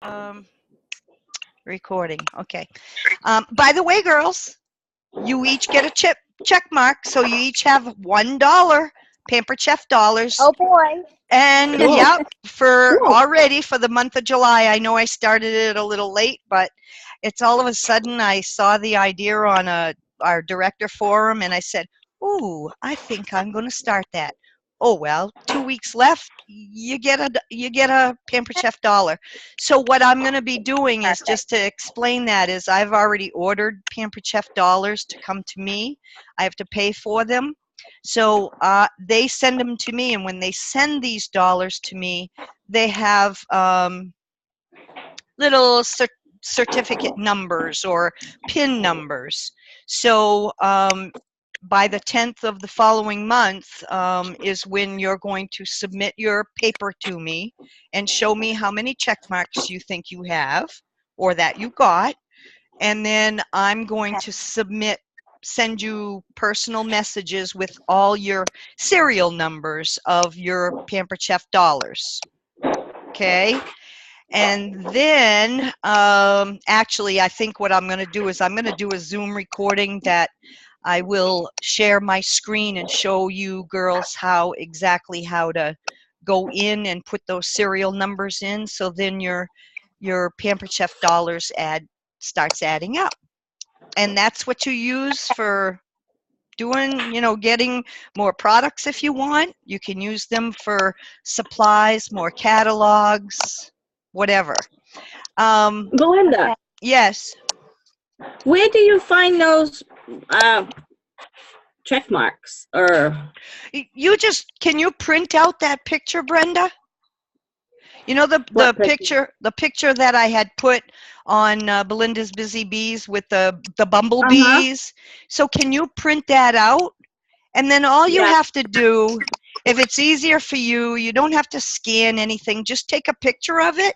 Um, recording. Okay. By the way, girls, you each get a check mark, so you each have $1 Pampered Chef dollars. Oh boy. And Cool. yep, for Cool. already for the month of July. I know I started it a little late, but it's all of a sudden I saw the idea on our director forum, and I said, "Ooh, I think I'm going to start that." Oh well, 2 weeks left. You get a Pampered Chef dollar. So what I'm going to be doing is, Perfect. just to explain that, is I've already ordered Pampered Chef dollars to come to me. I have to pay for them. So they send them to me, and when they send these dollars to me, they have little certificate numbers or PIN numbers. So by the 10th of the following month is when you're going to submit your paper to me and show me how many check marks you think you have or that you got. And then I'm going to send you personal messages with all your serial numbers of your Pampered Chef dollars. Okay. And then, actually, I think what I'm going to do is I'm going to do a Zoom recording that I will share my screen and show you girls exactly how to go in and put those serial numbers in. So then your Pampered Chef dollars starts adding up. And that's what you use for doing, getting more products if you want. You can use them for supplies, more catalogs, whatever. Belinda, Yes. where do you find those uh, check marks? Or Can you print out that picture, Brenda? You know what picture? the picture that I had put on Belinda's Busy Bees with the Uh-huh. bumblebees. So can you print that out? And then all you Yeah. have to do, if it's easier for you, you don't have to scan anything. Just take a picture of it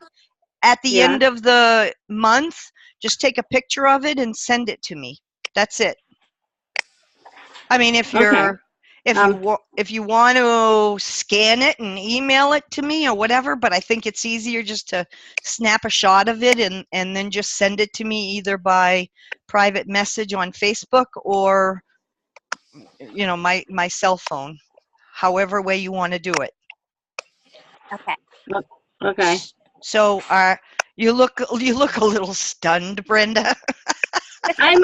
at the Yeah. end of the month. Just take a picture of it and send it to me. That's it. I mean, Okay. Um, if you want to scan it and email it to me or whatever, but I think it's easier just to snap a shot of it and then just send it to me either by private message on Facebook or my cell phone, however way you want to do it. Okay. okay. So you look a little stunned, Brenda. I'm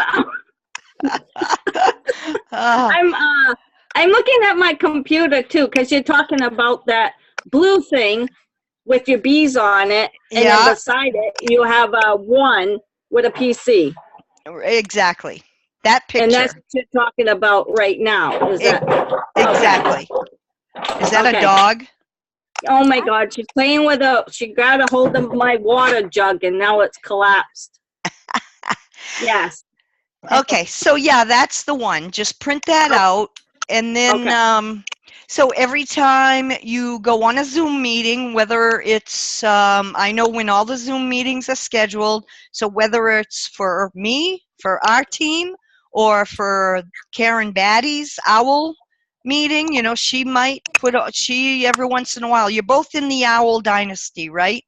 Ah, I'm looking at my computer too, because you're talking about that blue thing with your bees on it, and then yeah, beside it you have a one with a PC, exactly. That and that's picture. what you're talking about right now. Is E- that okay? exactly. Is that a Okay. dog? Oh my God, she's playing with she got a hold of my water jug and now it's collapsed. Yes. Okay, so yeah, that's the one. Just print that out, and then Okay. so every time you go on a Zoom meeting, whether it's I know when all the Zoom meetings are scheduled, so whether it's for me, for our team, or for Karen Batty's owl meeting, she might she every once in a while. You're both in the Owl Dynasty, right?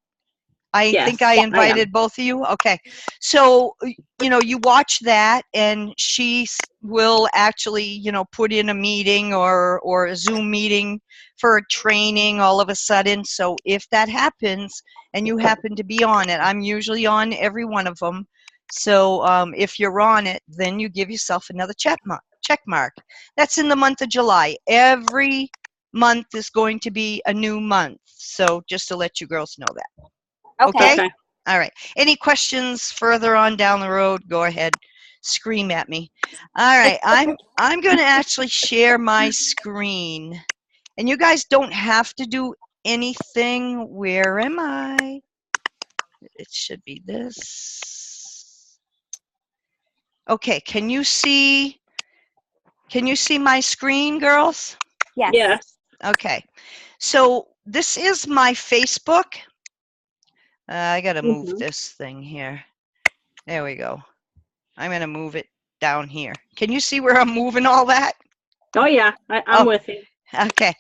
I think I Yes, Yeah. I am. invited both of you. Okay. So, you watch that, and she will actually, put in a meeting or a Zoom meeting for a training all of a sudden. So if that happens and you happen to be on it, I'm usually on every one of them. So if you're on it, then you give yourself another check mark. Check mark. That's in the month of July. Every month is going to be a new month. So just to let you girls know that. Okay. Okay? Okay. All right. Any questions further on down the road? Go ahead. Scream at me. All right. I'm going to actually share my screen. And you guys don't have to do anything. Where am I? It should be this. Okay, can you see my screen, girls? Yes. Yes. Okay. So this is my Facebook. I got to move Hmm. this thing here. There we go. I'm going to move it down here. Can you see where I'm moving all that? Oh yeah, I'm Oh, with you. okay.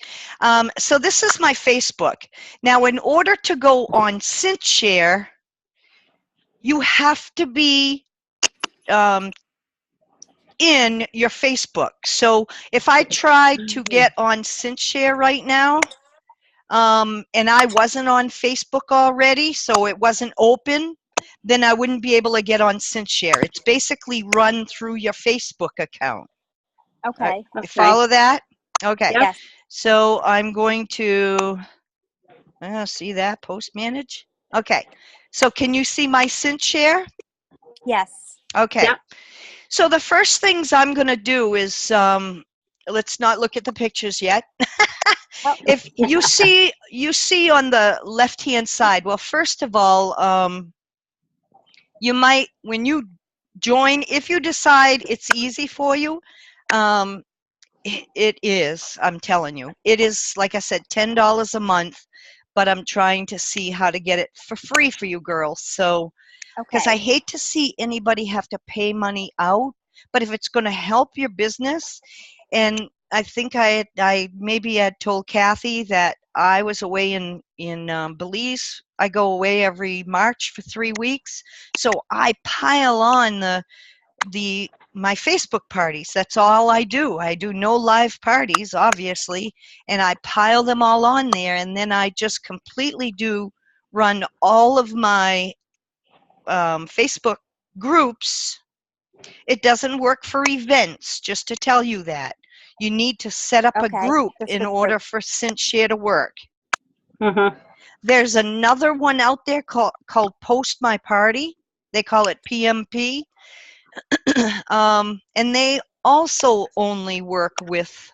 So this is my Facebook. Now, in order to go on Cinchshare, you have to be in your Facebook. So if I tried to get on Cinchshare right now, and I wasn't on Facebook already, so it wasn't open, then I wouldn't be able to get on Cinchshare. It's basically run through your Facebook account. Okay. You follow that? Okay. Yep. Yes. So I'm going to see that post manage. Okay. So can you see my Cinchshare? Yes. Okay. Yep. So the first things I'm going to do is let's not look at the pictures yet. Oh. If you see on the left hand side, well, first of all, you might, when you join, if you decide it's easy for you, it is, I'm telling you, it is, like I said, $10 a month, but I'm trying to see how to get it for free for you girls. So because I Okay. hate to see anybody have to pay money out, but if it's going to help your business, and I think I maybe had told Kathy that I was away in Belize. I go away every March for 3 weeks, so I pile on my Facebook parties. That's all I do. I do no live parties, obviously, and I pile them all on there, and then I just completely run all of my Facebook groups. It doesn't work for events, just to tell you that. You need to set up a Okay. group Just in the order for Cinchshare to work. Uh-huh. There's another one out there called Post My Party. They call it PMP. And they also only work with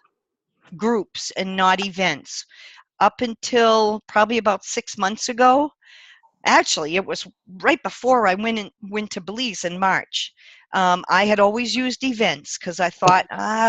groups and not events. Up until probably about 6 months ago, actually, it was right before I went to Belize in March. I had always used events because I thought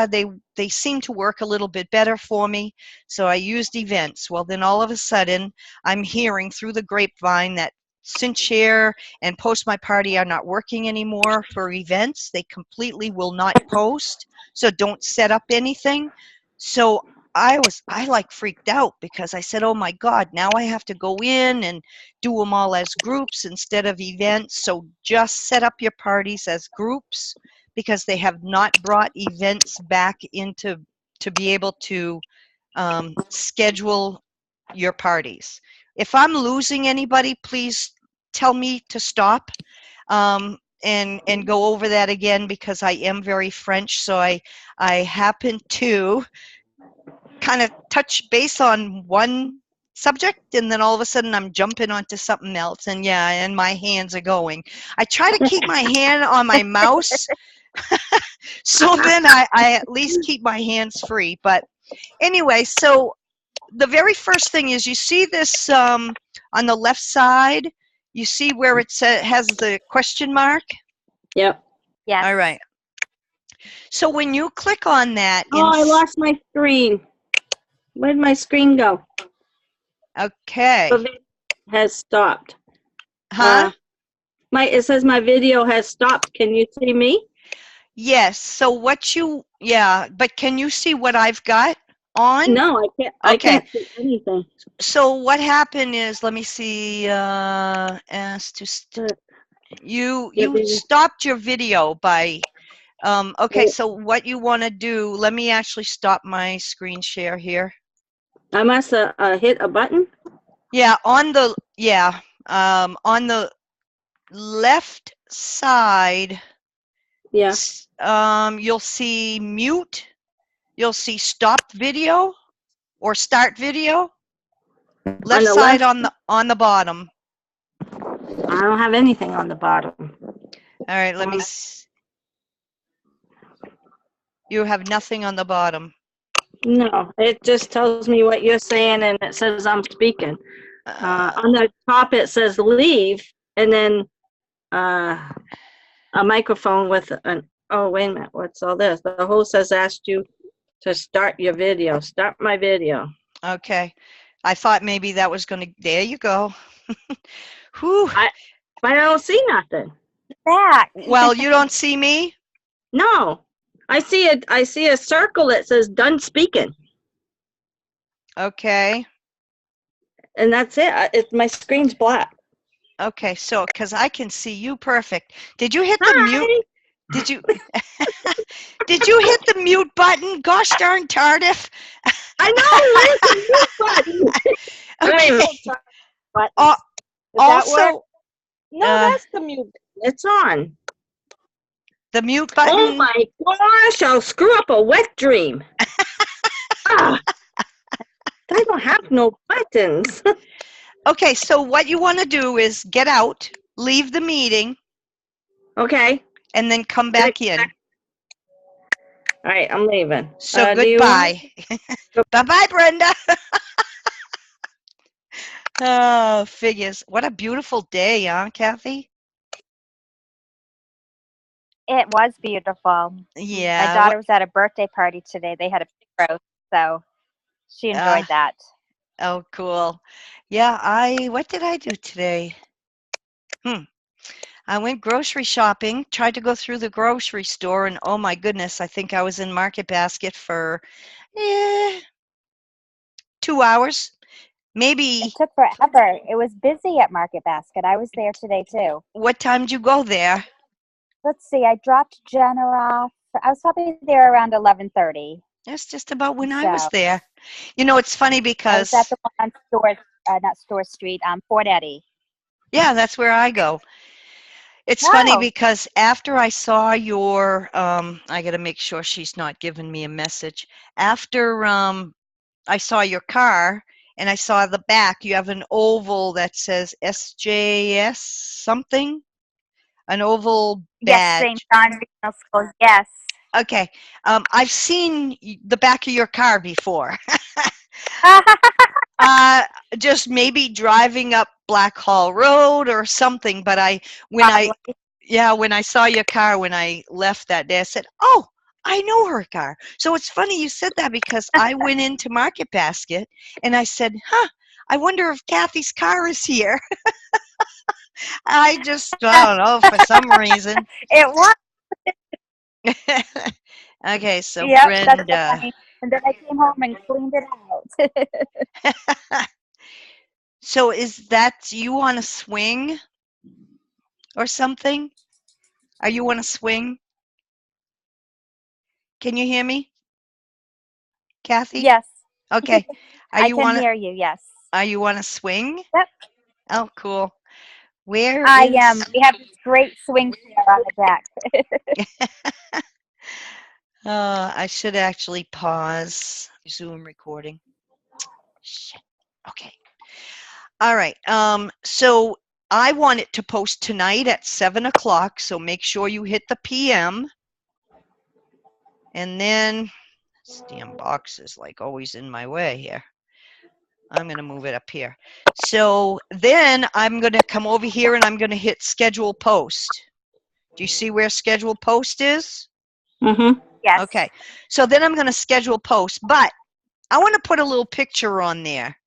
they seem to work a little bit better for me, so I used events. Well, then all of a sudden, I'm hearing through the grapevine that Cinchshare and Post My Party are not working anymore for events. They completely will not post, so don't set up anything. So I like freaked out because I said, oh my God, now I have to go in and do them all as groups instead of events. So just set up your parties as groups because they have not brought events back into to be able to schedule your parties. If I'm losing anybody, please tell me to stop and go over that again because I am very French. So I happen to kind of touch base on one subject and then all of a sudden I'm jumping onto something else, and yeah, and my hands are going. I try to keep my hand on my mouse so then I at least keep my hands free. But anyway, so the very first thing is you see this on the left side, you see where it has the question mark. Yep. Yes. All right, so when you click on that Oh, I lost my screen. Where'd my screen go? okay, The video has stopped. huh? It says my video has stopped. Can you see me? Yes. So yeah, but can you see what I've got on? No, I can't. I Okay. can't see anything. So what happened is, let me see, as to you stopped your video by, okay, so what you want to do, let me actually stop my screen share here. I must have hit a button. Yeah, on the left side, Yeah. you'll see mute, you'll see stop video or start video. Left On the side left, on the bottom. I don't have anything on the bottom. All right, let me you have nothing on the bottom. No, it just tells me what you're saying and it says I'm speaking. On the top it says leave and then a microphone with an, oh wait a minute, what's all this? The host has asked you to start your video. Start my video. Okay. I thought maybe that was going to, there you go. Whew. But I don't see nothing. Back. Well, you don't see me? No. I see a circle that says done speaking. Okay. And that's it. My screen's black. Okay, so because I can see you perfect. Did you hit the mute? Hi. Did you did you hit the mute button? Gosh darn Tardif. I know. Where's the mute button? Okay. Buttons. Does that work? Also, No, that's the mute. It's on. the mute Oh button. my gosh! I'll screw up a wet dream. Ah, I don't have no buttons. Okay, so what you want to do is get out, leave the meeting, Okay. and then come back in. All right, I'm leaving. So Do you want? goodbye. Bye-bye, Brenda. Oh, figures. What a beautiful day, huh, Kathy? It was beautiful. My Yeah. daughter was at a birthday party today. They had a pig roast, so she enjoyed that. Oh, cool. Yeah, what did I do today? I went grocery shopping, tried to go through the grocery store, and oh my goodness, I think I was in Market Basket for 2 hours. Maybe. It took forever. It was busy at Market Basket. I was there today too. What time did you go there? Let's see. I dropped Jenna off. I was probably there around 11:30. That's just about when I was So there. You know, it's funny I was because, at the one on not Store Street, Fort Eddy. yeah, that's where I go. It's funny Oh, because after I saw your, I got to make sure she's not giving me a message. After I saw your car and I saw the back, you have an oval that says SJS something, an oval yes, St. badge. John Regional School. Yes. Okay, I've seen the back of your car before. Uh, just maybe driving up Black Hall Road or something. But when I saw your car when I left that day, I said, "Oh, I know her car." So it's funny you said that because I went into Market Basket and I said, "Huh, I wonder if Kathy's car is here." I don't know, for some reason. It was. Okay, so Yep, that's so Brenda. funny. And then I came home and cleaned it out. So is that you on a swing or something? Are you on a swing? Can you hear me, Kathy? Yes, Okay. I can hear you. Yes. Are you on a swing? Yep. Oh, cool. Where I is am. We have this great swing chair on the deck. I should actually pause Zoom recording. Shit. Okay. All right. So I want it to post tonight at 7 o'clock. So make sure you hit the PM. And then this damn box is like always in my way here. I'm going to move it up here. So then I'm going to come over here and I'm going to hit schedule post. Do you see where schedule post is? Mm-hmm. Yes. Okay. So then I'm going to schedule post, but I want to put a little picture on there.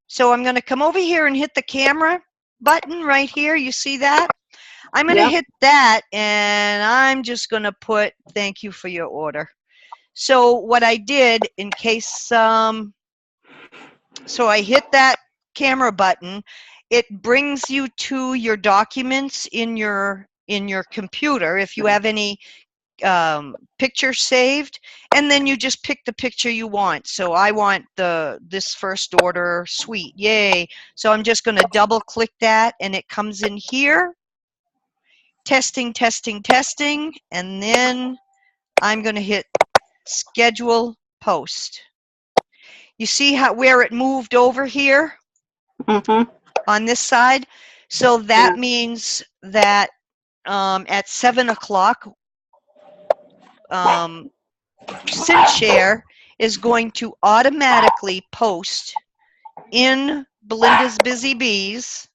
So I'm going to come over here and hit the camera button right here. You see that? I'm going to hit that and I'm just going to put thank you for your order. So what I did in case, so I hit that camera button. It brings you to your documents in your computer if you have any picture saved, and then you just pick the picture you want. So I want this first order suite. Yay. So I'm just going to double click that and it comes in here. Testing, testing, testing, and then I'm going to hit schedule post. You see where it moved over here? Mm-hmm. On this side. So that means that at 7 o'clock, Cinchshare is going to automatically post in Belinda's Busy Bees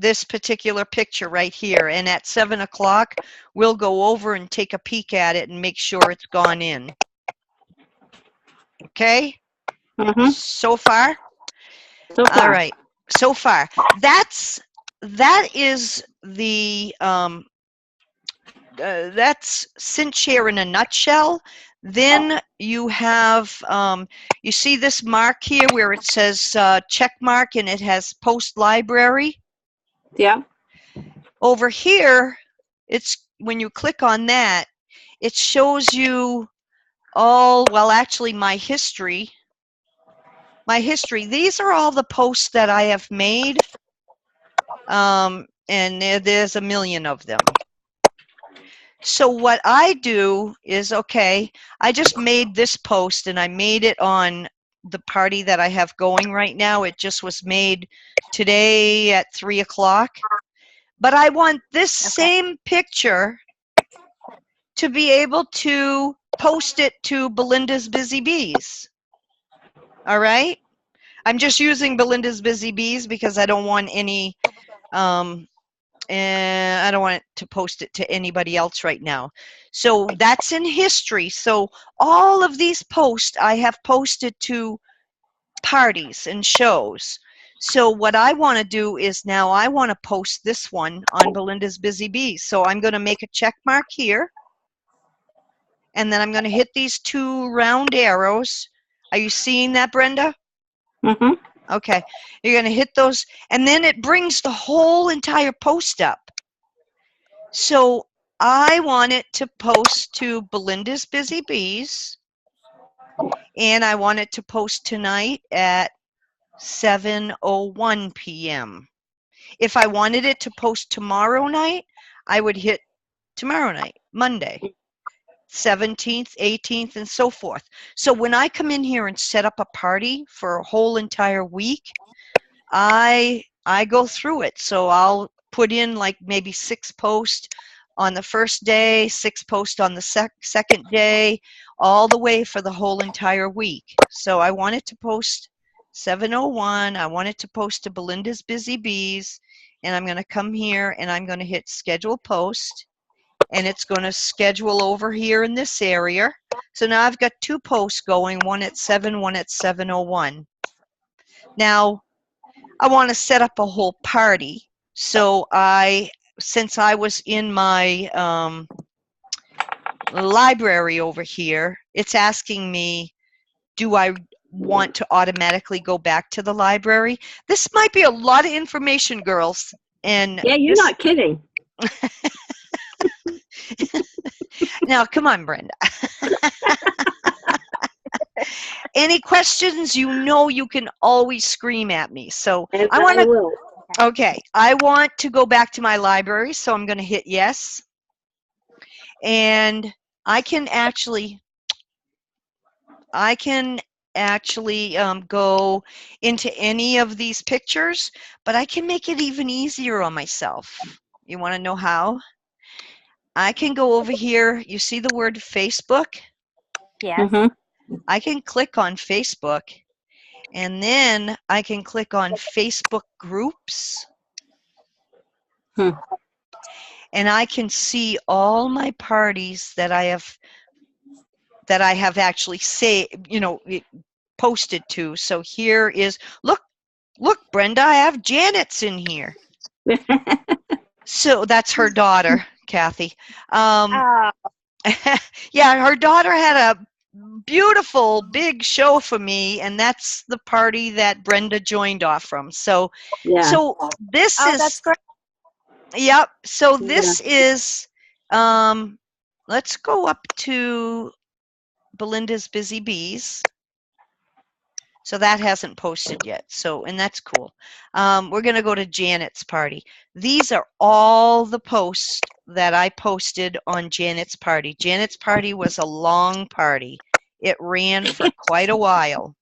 this particular picture right here. And at 7 o'clock, we'll go over and take a peek at it and make sure it's gone in. Okay? Mm-hmm. So far? So far. All right. So far. That is the that's Cinchshare in a nutshell. Then you have, you see this mark here where it says check mark and it has post library. Yeah. Over here, it's when you click on that, it shows you all, well, actually my history. My history, these are all the posts that I have made, and there's a million of them. So what I do is, okay, I just made this post and I made it on the party that I have going right now. It just was made today at 3 o'clock. But I want this same picture to be able to post it to Belinda's Busy Bees. All right? I'm just using Belinda's Busy Bees because I don't want any and I don't want to post it to anybody else right now. So that's in history. So all of these posts I have posted to parties and shows. So what I want to do is now I want to post this one on Belinda's Busy Bees. So I'm going to make a check mark here. And then I'm going to hit these two round arrows. Are you seeing that, Brenda? Mm-hmm. Okay. You're going to hit those. And then it brings the whole entire post up. So I want it to post to Belinda's Busy Bees, and I want it to post tonight at 7:01 p.m. If I wanted it to post tomorrow night, I would hit tomorrow night, Monday, 17th, 18th, and so forth. So when I come in here and set up a party for a whole entire week, I go through it. So I'll put in like maybe 6 posts on the first day, 6 posts on the second day, all the way for the whole entire week. So I want it to post 7:01. I want it to post to Belinda's Busy Bees, and I'm going to come here and I'm going to hit schedule post, and it's going to schedule over here in this area. So now I've got 2 posts going, one at 7, one at 7:01. Now I want to set up a whole party. So since I was in my library over here, it's asking me, do I want to automatically go back to the library? This might be a lot of information, girls. And Yeah, you're not kidding. Now, come on, Brenda. Any questions, you know you can always scream at me. So And I want I to, will. okay, I want to go back to my library, so I'm going to hit yes. And I can actually go into any of these pictures, but I can make it even easier on myself. You want to know how? I can go over here. You see the word Facebook? Yes. Mm-hmm. I can click on Facebook, and then I can click on Facebook groups. Hmm. And I can see all my parties that I have actually posted to. So here is, look, Brenda, I have Janet's in here. So that's her daughter, Kathy. Oh, Yeah, her daughter had a beautiful big show for me, and that's the party that Brenda joined off from. So, Yeah. This is, that's great. yep. So Yeah. this is, let's go up to Belinda's Busy Bees. So that hasn't posted yet. So, and that's cool. We're going to go to Janet's party. These are all the posts that I posted on Janet's party. Janet's party was a long party. It ran for quite a while.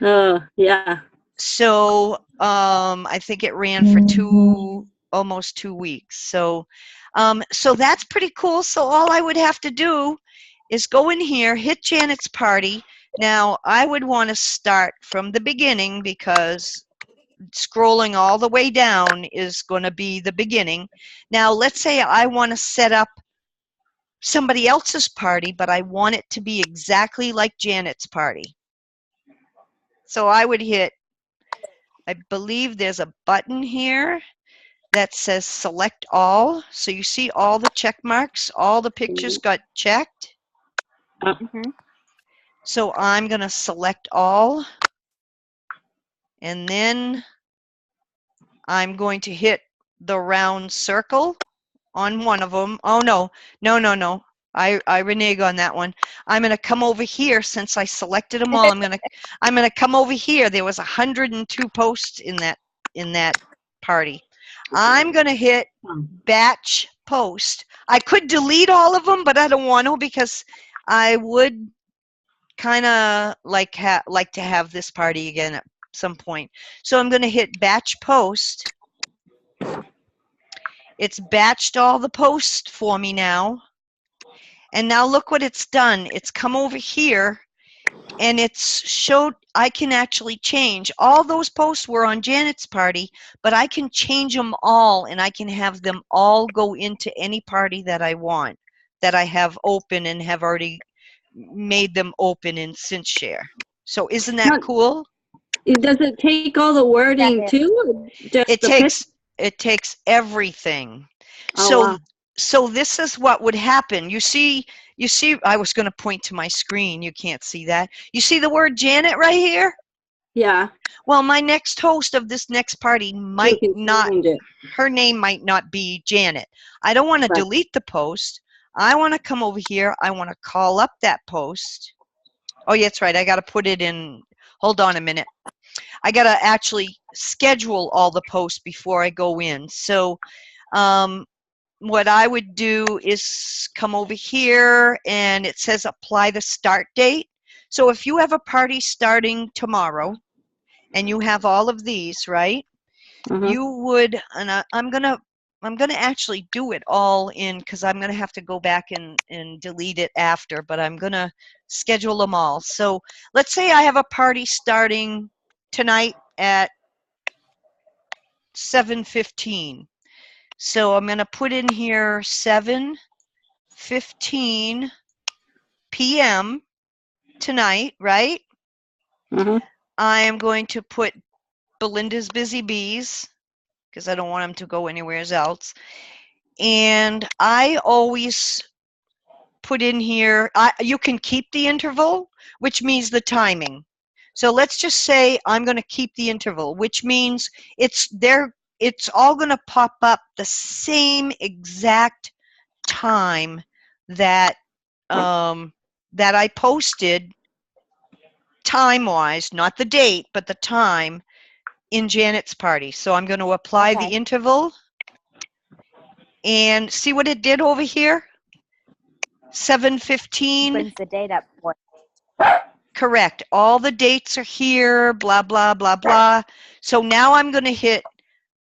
Oh, yeah. So I think it ran for almost 2 weeks. So, so that's pretty cool. So all I would have to do is go in here, hit Janet's party. Now I would want to start from the beginning because scrolling all the way down is going to be the beginning. Now let's say I want to set up somebody else's party, but I want it to be exactly like Janet's party. So I would hit, I believe there's a button here that says select all. So you see all the check marks, all the pictures got checked. Mhm. So I'm going to select all, and then I'm going to hit the round circle on one of them. Oh, no. I renege on that one. I'm going to come over here since I selected them all. I'm going to come over here. There was 102 posts in that party. I'm going to hit batch post. I could delete all of them, but I don't want to because I would kind of like to have this party again at some point. So I'm going to hit batch post. It's batched all the posts for me now. And now look what it's done. It's come over here and it's showed I can actually change. All those posts were on Janet's party, but I can change them all and I can have them all go into any party that I want, that I have open and have already made them open in Cinchshare. So isn't that Now, cool? does it take all the wording That too? Or just It the takes everything. Oh, So wow. so this is what would happen. You see I was going to point to my screen. You can't see that. You see the word Janet right here? Yeah. Well, my next host of this next party You might can not, change it. her name might not be Janet. I don't want to Right. delete the post. I want to come over here. I want to call up that post. Oh, yeah, that's right. I got to put it in. Hold on a minute. I got to actually schedule all the posts before I go in. So what I would do is come over here and it says apply the start date. So if you have a party starting tomorrow and you have all of these, right? Mhm. You would, and I'm gonna actually do it all in because I'm gonna have to go back and delete it after, but I'm gonna schedule them all. So let's say I have a party starting tonight at 7:15. So I'm gonna put in here 7:15 p.m. tonight, right? Mhm. I am going to put Belinda's Busy Bees because I don't want them to go anywhere else. And I always put in here, you can keep the interval, which means the timing. So let's just say I'm going to keep the interval, which means it's all going to pop up the same exact time that that I posted time-wise, not the date, but the time in Janet's party. So I'm going to apply the Okay. interval and see what it did over here. 7:15. Brings the date up for Correct. All the dates are here, blah, blah, blah, blah. So now I'm going to hit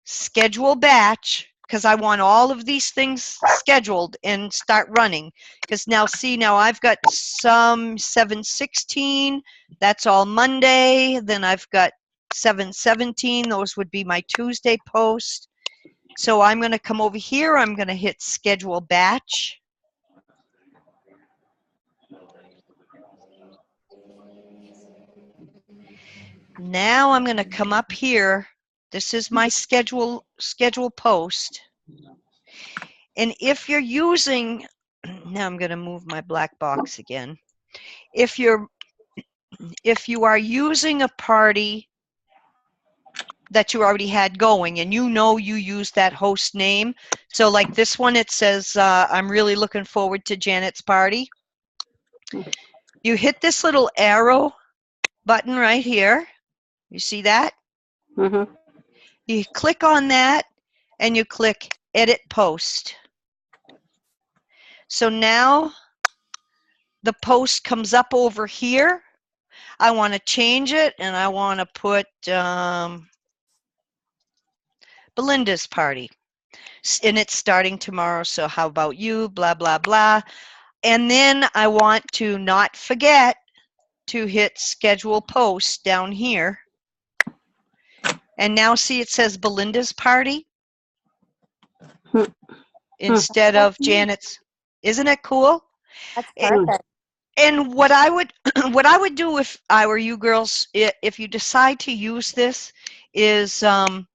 schedule batch because I want all of these things scheduled and start running. Because now, see, now I've got some 7:16. That's all Monday. Then I've got 7:17. Those would be my Tuesday post. So I'm going to come over here. I'm going to hit schedule batch. Now I'm going to come up here. This is my schedule post. And if you're using, now I'm going to move my black box again. If you are using a party that you already had going and you know you use that host name, so like this one, it says, I'm really looking forward to Janet's party. You hit this little arrow button right here. You see that? Mhm. You click on that and you click edit post. So now the post comes up over here. I want to change it and I want to put Belinda's party. And it's starting tomorrow, so how about you, blah, blah, blah. And then I want to not forget to hit schedule post down here. And now see it says Belinda's party instead of Janet's. Isn't it cool? That's perfect. And what I would do if I were you girls, if you decide to use this, is only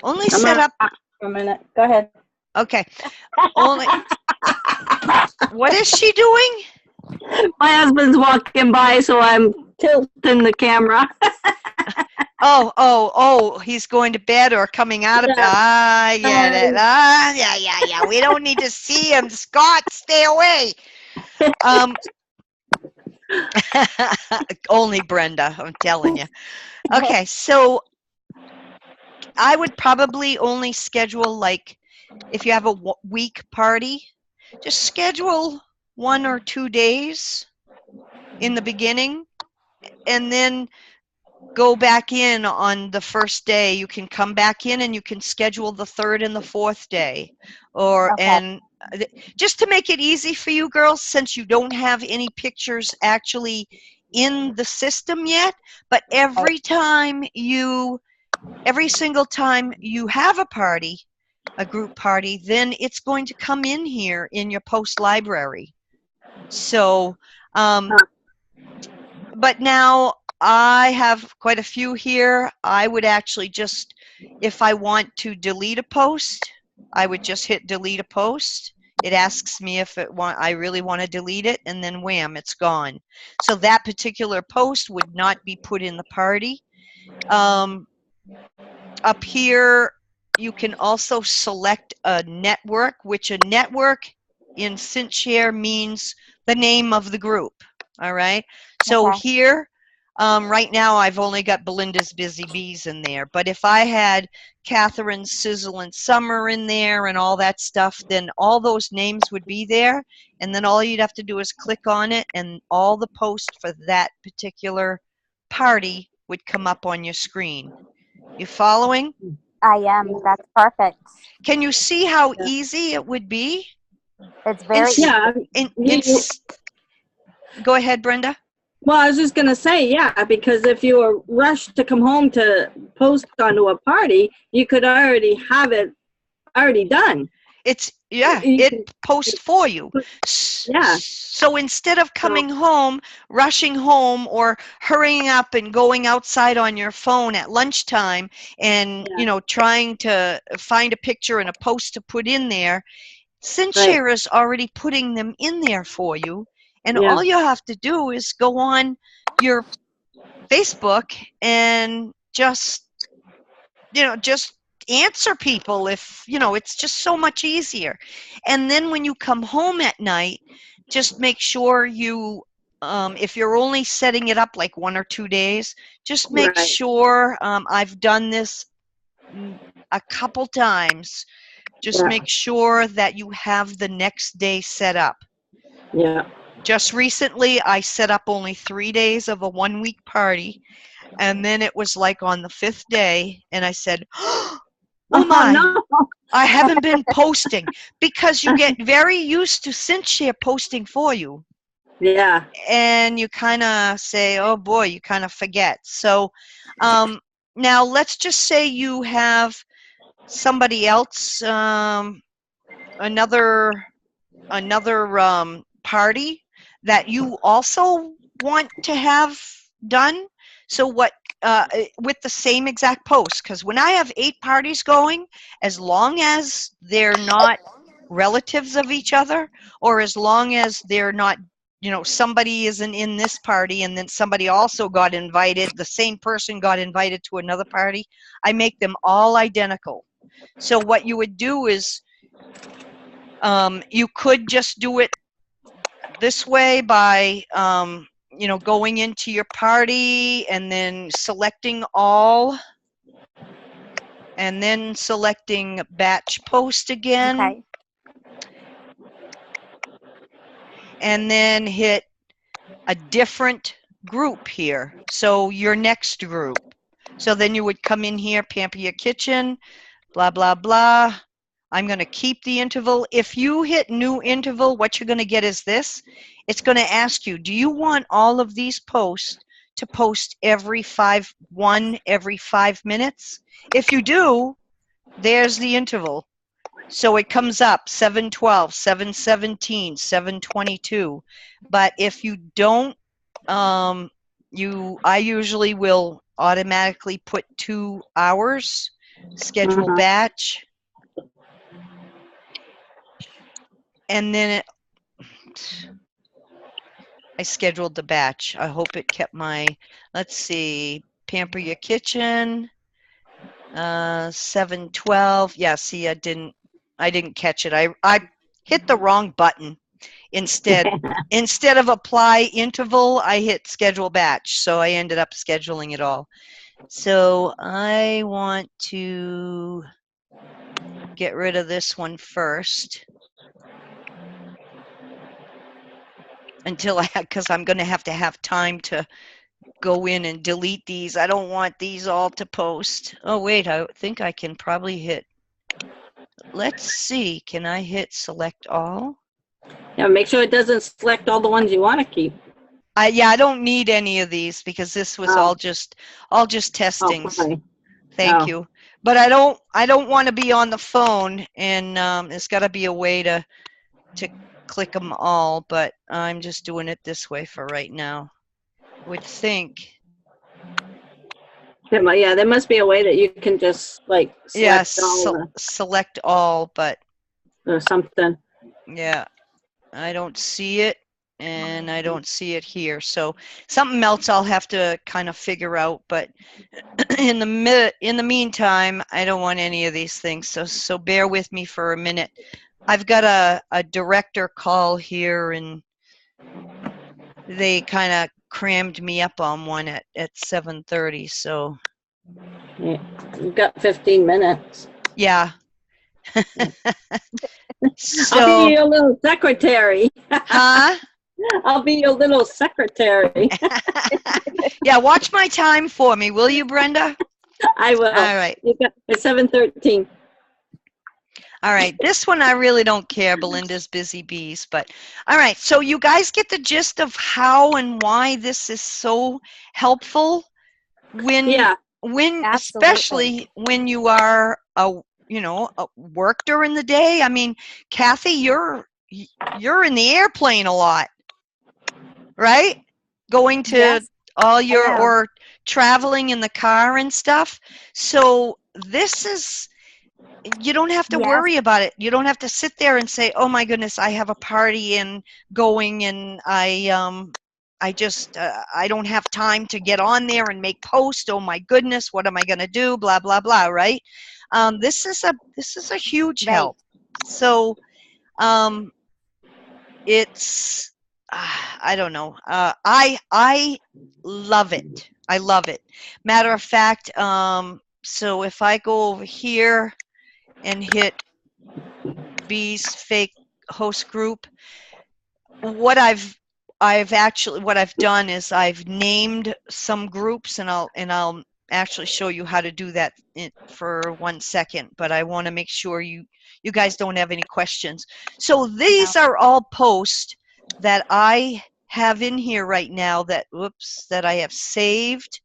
I'm set gonna up. for a minute. Go ahead. Okay. Only. What is she doing? My husband's walking by, so I'm tilting the camera. Oh, he's going to bed or coming out of bed. Yeah. I get it. Yeah. We don't need to see him. Scott, stay away. Um, only Brenda, I'm telling you. Okay, so I would probably only schedule, like, if you have a week party, just schedule 1 or 2 days in the beginning, and then go back in on the first day. You can come back in and you can schedule the third and the fourth day, or Okay. and just to make it easy for you girls, since you don't have any pictures actually in the system yet. But every single time you have a party, a group party, then it's going to come in here in your post library. So but now I have quite a few here. I would actually just, if I want to delete a post, I would just hit delete a post. It asks me if I really want to delete it, and then wham, it's gone. So that particular post would not be put in the party. Up here, you can also select a network, which a network in Cinchshare means the name of the group. All right. So Okay. here, right now, I've only got Belinda's Busy Bees in there. But if I had Catherine's Sizzle and Summer in there and all that stuff, then all those names would be there. And then all you'd have to do is click on it, and all the posts for that particular party would come up on your screen. You following? I am. That's perfect. Can you see how easy it would be? It's very easy. Yeah. Go ahead, Brenda. Well, I was just going to say, yeah, because if you were rushed to come home to post onto a party, you could already have it already done. It posts for you. Yeah. So instead of coming home, rushing home, or hurrying up and going outside on your phone at lunchtime and, trying to find a picture and a post to put in there, Cinchshare is already putting them in there for you. And all you have to do is go on your Facebook and just answer people. If it's just so much easier. And then when you come home at night, just make sure you if you're only setting it up like 1 or 2 days, just make sure, I've done this a couple times, just make sure that you have the next day set up. Yeah. Just recently, I set up only 3 days of a 1-week party, and then it was like on the 5th day, and I said, oh my, no. I haven't been posting, because you get very used to Cinchshare posting for you. Yeah. And you kind of say, oh boy, you kind of forget. So now let's just say you have somebody else, another party that you also want to have done. So what, with the same exact post, because when I have 8 parties going, as long as they're not relatives of each other, or as long as they're not, somebody isn't in this party and then somebody also got invited, the same person got invited to another party, I make them all identical. So what you would do is, you could just do it this way by going into your party and then selecting all, and then selecting batch post again. Okay. And then hit a different group here, so your next group. So then you would come in here, Pamper Your Kitchen, blah blah blah. I'm going to keep the interval. If you hit new interval, what you're going to get is this. It's going to ask you, do you want all of these posts to post every 5 minutes? If you do, there's the interval. So it comes up 7:12, 7:17, 7:22. But if you don't, I usually will automatically put 2 hours, schedule batch, and then I scheduled the batch. I hope it kept my, let's see, Pamper Your Kitchen, 7/12. Yeah, see, I didn't catch it. I hit the wrong button. Instead of apply interval, I hit schedule batch. So I ended up scheduling it all. So I want to get rid of this one first because I'm going to have time to go in and delete these. I don't want these all to post. Oh, wait, I think I can probably hit, let's see, can I hit select all? Yeah, make sure it doesn't select all the ones you want to keep. Yeah, I don't need any of these because this was all just testings. fine. Thank Oh. you. But I don't want to be on the phone, and there's got to be a way to click them all, but I'm just doing it this way for right now. Would think. Yeah, there must be a way that you can just like select all select all, but or something. yeah, I don't see it, and I don't see it here. So something else I'll have to kind of figure out. But in the meantime, I don't want any of these things. So bear with me for a minute. I've got a director call here, and they kind of crammed me up on one at 7:30. So Yeah, you've got 15 minutes. yeah. I'll be your little secretary. Huh? I'll be your little secretary. Yeah, watch my time for me, will you, Brenda? I will. All right. It's 7:13. All right, this one I really don't care, Belinda's Busy Bees, but all right, so you guys get the gist of how and why this is so helpful Yeah. Especially when you are work during the day. I mean, Kathy, you're in the airplane a lot, right? Going to Yes, all your or am. traveling in the car and stuff. So this is, you don't have to Yes. worry about it. You don't have to sit there and say, oh my goodness, I have a party and going, and I just I don't have time to get on there and make posts. Oh my goodness, what am I going to do? Blah blah blah. Right? This is a huge Right. help. So it's I don't know. I love it. I love it. Matter of fact, so if I go over here and hit B's fake host group, what I've done is I've named some groups, and I'll actually show you how to do that for 1 second, but I want to make sure you guys don't have any questions. So these are all posts that I have in here right now that I have saved.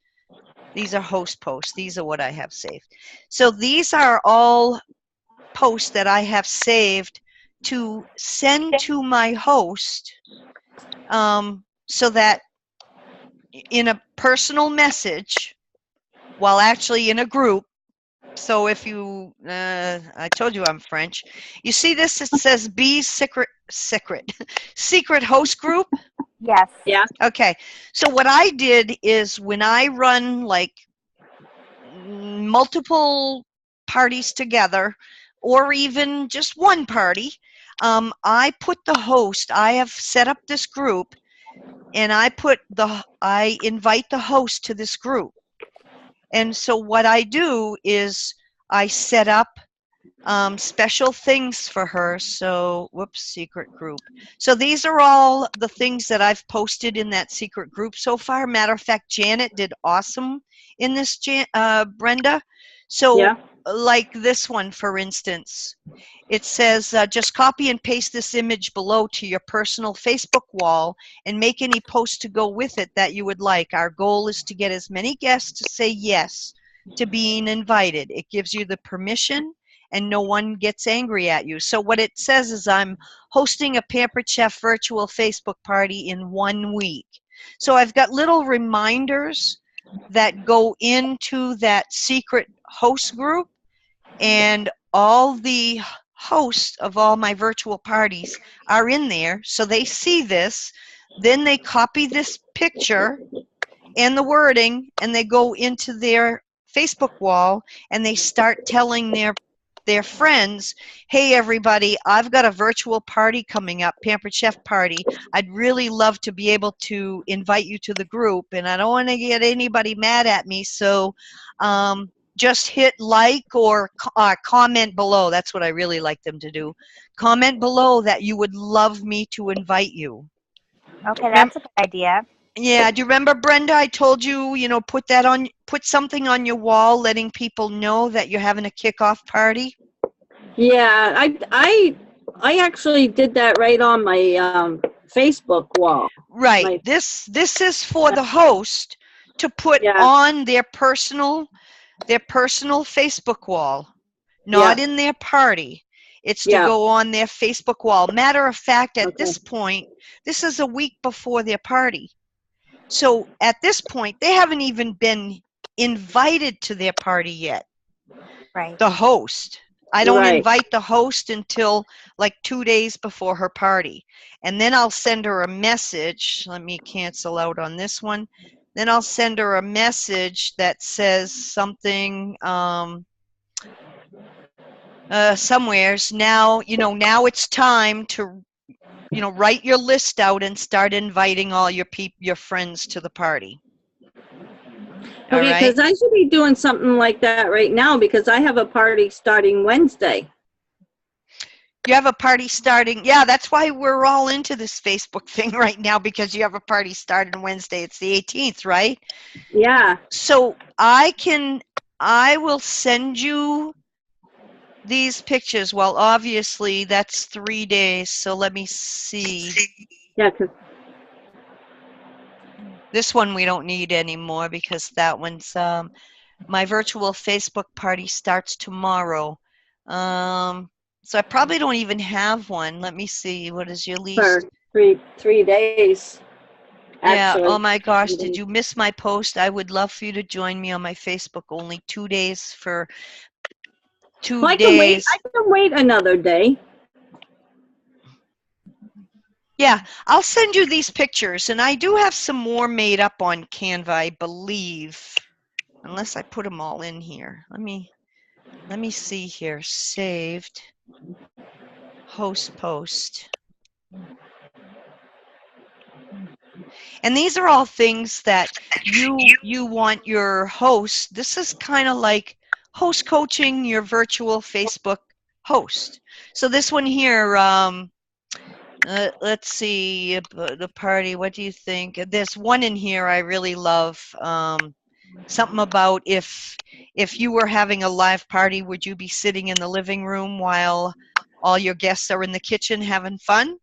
These are host posts. These are what I have saved. So these are all posts that I have saved to send to my host, so that in a personal message, while actually in a group. So if you, I told you I'm French. You see this? It says B secret host group. Yes. Yeah. Okay. So what I did is when I run like multiple parties together, or even just one party, I put the host. I have set up this group, and I invite the host to this group. And so what I do is I set up special things for her. So, secret group. So these are all the things that I've posted in that secret group so far. Matter of fact, Janet did awesome in this, Brenda. So, Yeah. like this one, for instance, it says, just copy and paste this image below to your personal Facebook wall and make any post to go with it that you would like. Our goal is to get as many guests to say yes to being invited. It gives you the permission, and no one gets angry at you. So what it says is, I'm hosting a Pampered Chef virtual Facebook party in 1 week. So I've got little reminders that go into that secret host group, and all the hosts of all my virtual parties are in there, so they see this. Then they copy this picture and the wording, and they go into their Facebook wall, and they start telling their friends, hey everybody, I've got a virtual party coming up, Pampered Chef party. I'd really love to be able to invite you to the group, and I don't want to get anybody mad at me, so just hit like or comment below. That's what I really like them to do. Comment below that you would love me to invite you. Okay, that's a good idea. Yeah, do you remember, Brenda, I told you, put something on your wall letting people know that you're having a kickoff party? Yeah, I actually did that right on my Facebook wall. Right. This is for the host to put on their personal Facebook wall, not in their party. It's to go on their Facebook wall. Matter of fact, at this point, this is a week before their party. So at this point, they haven't even been invited to their party yet. Right. The host. I don't invite the host until like 2 days before her party. And then I'll send her a message. Let me cancel out on this one. Then I'll send her a message that says something somewheres. Now it's time to write your list out and start inviting all your friends to the party. Okay, because I should be doing something like that right now because I have a party starting Wednesday. You have a party starting. Yeah, that's why we're all into this Facebook thing right now, because you have a party starting Wednesday. It's the 18th, right? Yeah. So I will send you these pictures. Well, obviously that's 3 days. So let me see. Yeah, this one we don't need anymore because that one's my virtual Facebook party starts tomorrow. So I probably don't even have one. Let me see. What is your least? For 3 days. Actually. Yeah. Oh my gosh. Did you miss my post? I would love for you to join me on my Facebook. Only 2 days for 2 days. I can wait another day. Yeah, I'll send you these pictures, and I do have some more made up on Canva, I believe, unless I put them all in here. Let me see here. Saved. Host post. And these are all things that you want your host. This is kind of like host coaching your virtual Facebook host. So this one here, let's see, the party, what do you think? There's one in here I really love. Something about if you were having a live party, would you be sitting in the living room while all your guests are in the kitchen having fun?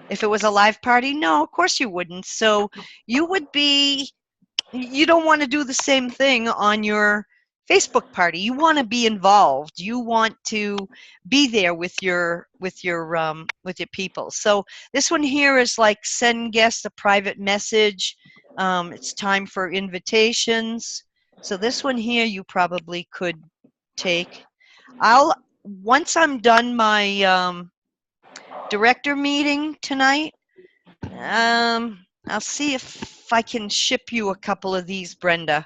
If it was a live party, no, of course you wouldn't. So you don't want to do the same thing on your Facebook party. You want to be involved. You want to be there with your people. So this one here is like send guests a private message. It's time for invitations. So this one here you probably could take. Once I'm done my director meeting tonight, I'll see if I can ship you a couple of these, Brenda.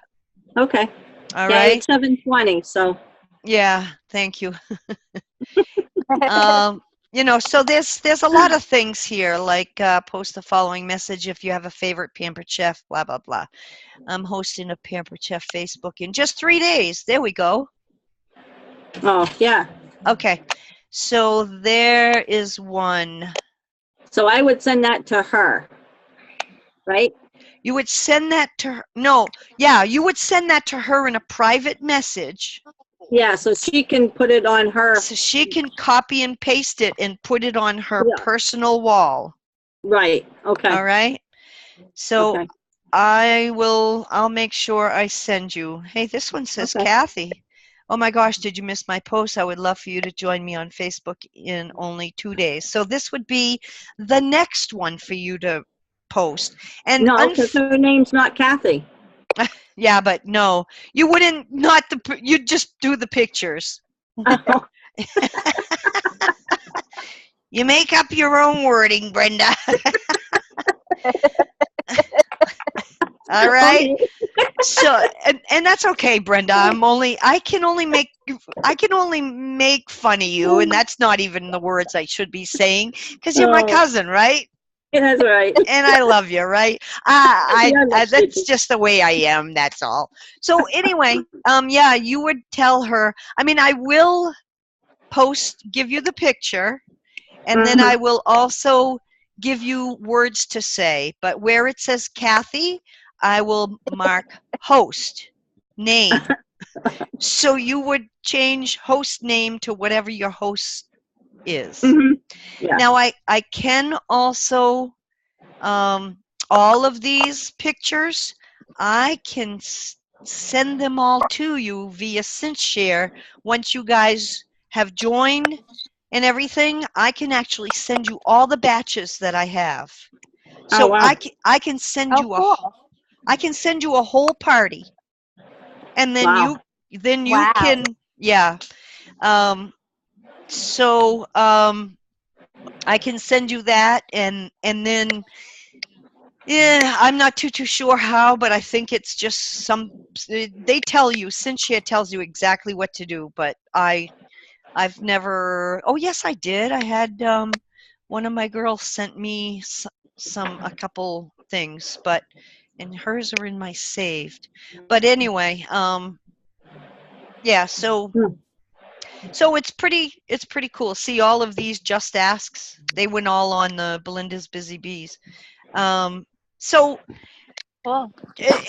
Okay. All right. It's 7:20, so. Yeah, thank you. So there's a lot of things here, like post the following message if you have a favorite Pampered Chef, blah, blah, blah. I'm hosting a Pampered Chef Facebook in just 3 days. There we go. Oh, yeah. Okay. So there is one. So I would send that to her, right? You would send that to her. No, yeah, you would send that to her in a private message. Yeah, so she can put it on her. So she can copy and paste it and put it on her personal wall. Right, okay. All right. So okay. I'll make sure I send you. Hey, this one says Kathy. Oh my gosh, did you miss my post? I would love for you to join me on Facebook in only 2 days. So this would be the next one for you to post. And no, because her name's not Kathy. Yeah, but no, you wouldn't. You'd just do the pictures. Oh. You make up your own wording, Brenda. All right. Okay. So, and that's okay, Brenda. I can only make fun of you, and that's not even the words I should be saying, because you're my Oh, cousin, right? yeah, that's right. And I love you, right? Yeah, I love you That's too. just the way I am. That's all. So anyway, yeah, you would tell her. I mean, I will give you the picture, and then Uh-huh. I will also give you words to say. But where it says Kathy, I will mark host name. So you would change host name to whatever your host is. Hmm. Yeah. Now I can also all of these pictures, I can send them all to you via Cinchshare. Once you guys have joined and everything, I can actually send you all the batches that I have. Oh, So wow. I can send Oh, you cool. I can send you a whole party, and Wow. then you Wow. can, yeah. Um, so I can send you that, and then, yeah, I'm not too sure how, but I think it's just they tell you, Cinchshare tells you exactly what to do, but I've never, oh yes, I did. I had one of my girls sent me a couple things, but and hers are in my saved. But anyway, yeah, Hmm. so it's pretty cool. See all of these just asks. They went all on the Belinda's Busy Bees. So Cool.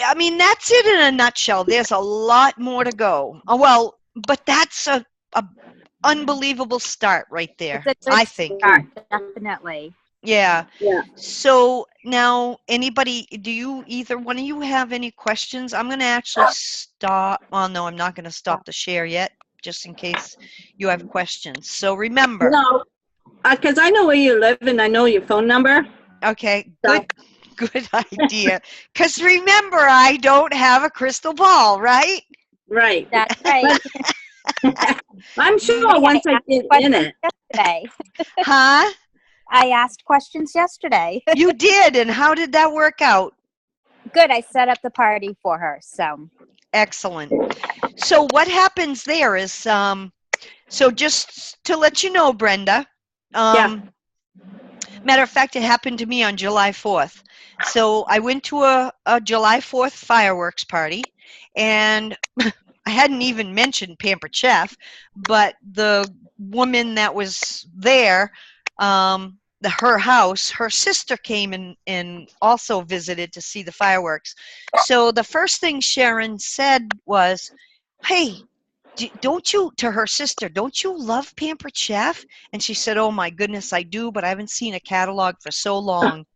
I mean, that's it in a nutshell. There's a lot more to go. Well, but that's a unbelievable start right It's there, a good I think. start, definitely. Yeah. Yeah. So now, do you, either one of you have any questions? I'm going to actually stop. Well, no, I'm not going to stop the share yet, just in case you have questions. So remember, No, because I know where you live and I know your phone number. okay, So, good idea. Because remember, I don't have a crystal ball, right? right. That's right. But I'm sure Hey, I once I asked get in questions it. yesterday. Huh? I asked questions yesterday. You did, and how did that work out? Good. I set up the party for her. So, Excellent. So what happens there is, so just to let you know, Brenda, Yeah. matter of fact, it happened to me on July 4th. So I went to a July 4th fireworks party, and I hadn't even mentioned Pampered Chef, but the woman that was there, her house, her sister came and also visited to see the fireworks. So the first thing Sharon said was, "Hey, don't you," to her sister, "don't you love Pampered Chef?" And she said, "Oh my goodness, I do, but I haven't seen a catalog for so long."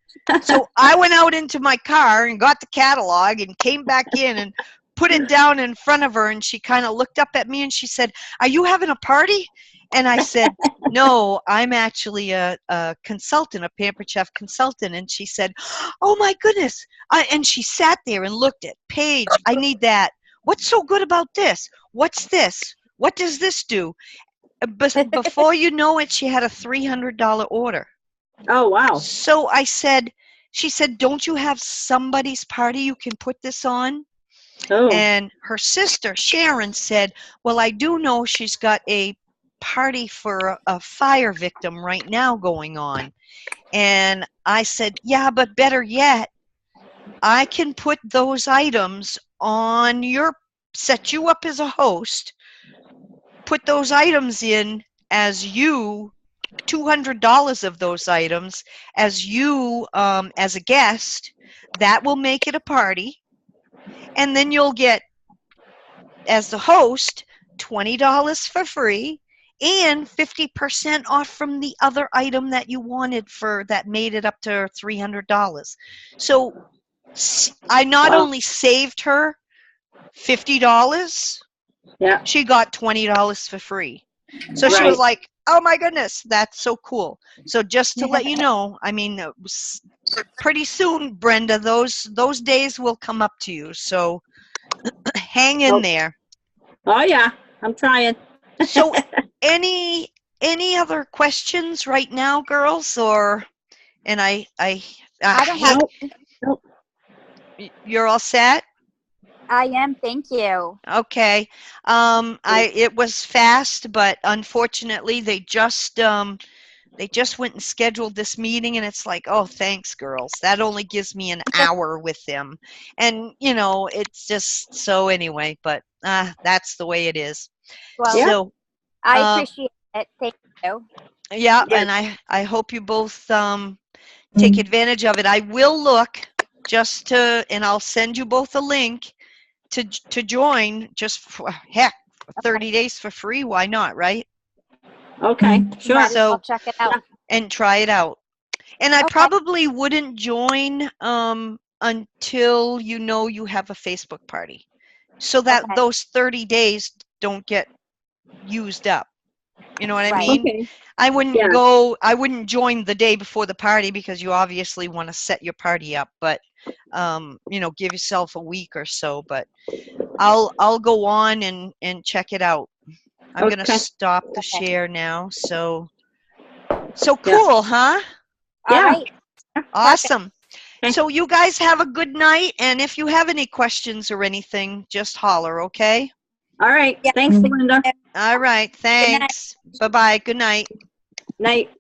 So I went out into my car and got the catalog and came back in and put it down in front of her, and she kind of looked up at me and she said, "Are you having a party?" And I said, "No, I'm actually a consultant, a Pampered Chef consultant." And she said, "Oh my goodness." And she sat there and looked at, "Paige, I need that. What's so good about this? What's this? What does this do?" Before you know it, she had a $300 order. Oh, wow. So she said, "Don't you have somebody's party you can put this on?" Oh, And her sister, Sharon, said, "Well, I do know she's got a party for a fire victim right now going on." And I said, "Yeah, but better yet, I can put those items on set you up as a host, put those items in as you, $200 of those items as you, as a guest. That will make it a party. And then you'll get, as the host, $20 for free and 50% off from the other item that you wanted for that made it up to $300. So I not wow. only saved her $50, Yeah. she got $20 for free. So she was Right. like, "Oh my goodness, that's so cool." So just to let you know, I mean, it was pretty soon, Brenda, those days will come up to you. So hang in Oh, there. oh yeah. I'm trying. So any other questions right now, girls? Or and I I don't have. You're all set? I am. Thank you. Okay. It was fast, but unfortunately they just went and scheduled this meeting, and it's like, oh, thanks, girls. That only gives me an hour with them. And, it's just so anyway, but that's the way it is. Well, So, I appreciate it. Thank you. yeah, Yeah. and I hope you both take advantage of it. I will look and I'll send you both a link to join just for, heck, 30 days for free. Why not, right? Okay, sure. Might as well So, check it out. and try it out. And I Okay. probably wouldn't join until you have a Facebook party, so that Okay. those 30 days don't get used up. You know what I Right. mean? Okay. I wouldn't Yeah. I wouldn't join the day before the party, because you obviously want to set your party up, but give yourself a week or so. But I'll go on and check it out. I'm gonna Okay. stop the Okay. share now. So cool, huh? All Yeah. right. Awesome. Okay. So you guys have a good night, and if you have any questions or anything, just holler, okay? All right. Yeah. Thanks, Linda. All right, thanks. Bye-bye. Good night. Night.